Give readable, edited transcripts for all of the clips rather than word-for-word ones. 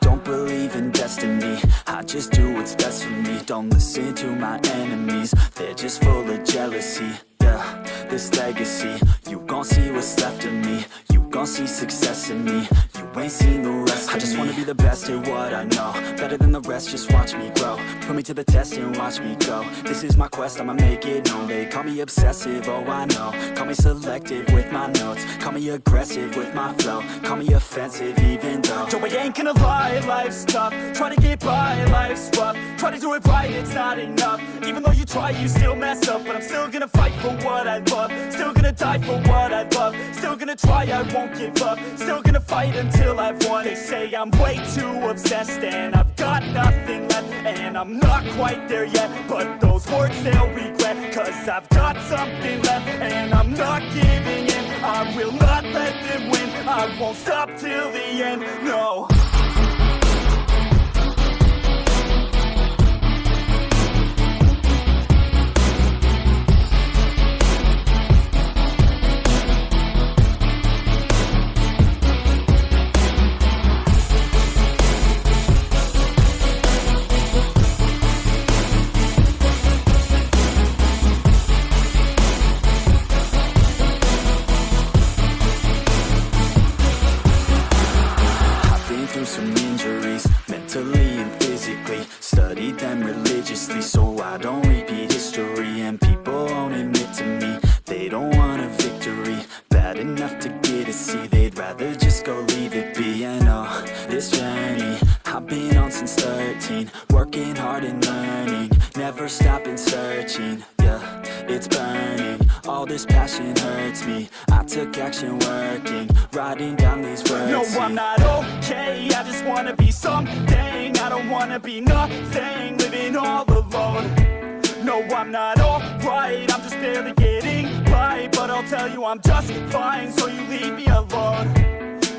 don't believe in destiny, I just do what's best for me. Don't listen to my enemies, they're just full of jealousy. Yeah, this legacy, you gon' see what's left of me. You gon' see success in me, you ain't seen the rest of me. I just wanna be the best at what I know, better than the rest, just watch me grow. Put me to the test and watch me go. This is my quest, I'ma make it known. They call me obsessive, oh I know. Call me selective with my notes, call me aggressive with my flow, call me offensive even though Joe, I ain't gonna lie, life's tough. Try to get by, life's rough. Try to do it right, it's not enough. Even though you try, you still mess up. But I'm still gonna fight for what I love, still gonna die for what I love, still gonna try, I won't give up, still gonna fight until I've won. They say I'm way too obsessed and I've got nothing left, and I'm not quite there yet, but those words they'll regret, cause I've got something left and I'm not giving in. I will not let them win, I won't stop till the end, no. Some injuries, mentally and physically. Studied them religiously so I don't repeat history. And people won't admit to me they don't want a victory bad enough to get a C. They'd rather just go leave it be. And oh, this journey I've been on since 13, working hard and learning, never stopping searching. Yeah, it's burning, all this passion hurts me. I took action working, writing down these words. No, I'm not okay, I just wanna be something. I don't wanna be nothing, living all alone. No, I'm not alright, I'm just barely getting by. But I'll tell you I'm just fine, so you leave me alone.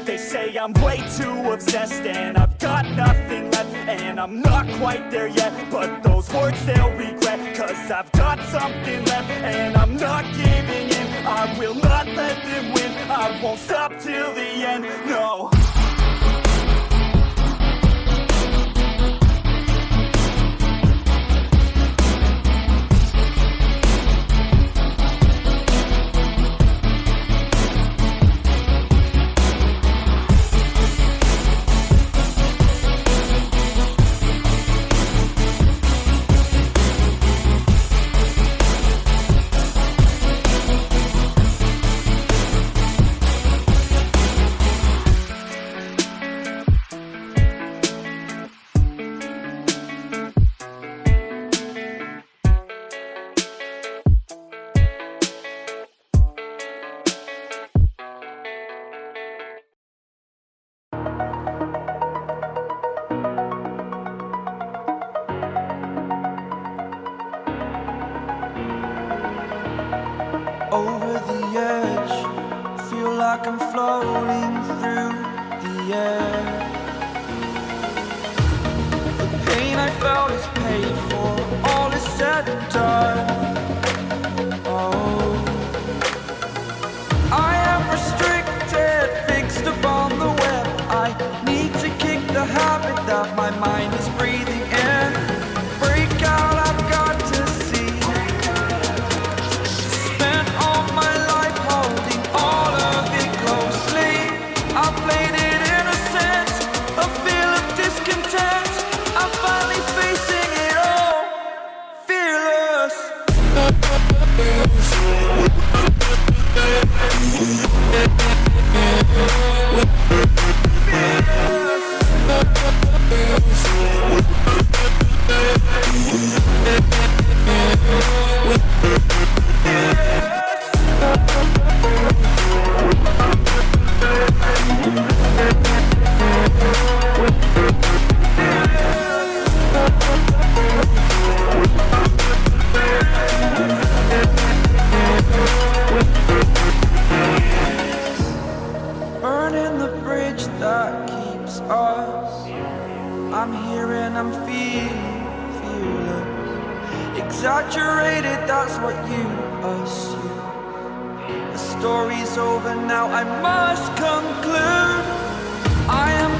They say I'm way too obsessed and I've got nothing left, and I'm not quite there yet, but those words they'll regret, cause I've got something left and I'm not giving in. I will not let them win, I won't stop till the end, no. Over the edge, feel like I'm floating through the air. The pain I felt is paid for, all is said and done. Oh, I am restricted, fixed upon the web. I need to kick the habit that my mind is breathing in. Break out, I've got to see. Spent all my life holding all of it closely. I played it innocent, a feel of discontent. I'm finally facing it all, fearless. Burning the bridge that keeps us. I'm here and I'm feeling fearless. Exaggerated, that's what you assume. The story's over now, I must conclude. I am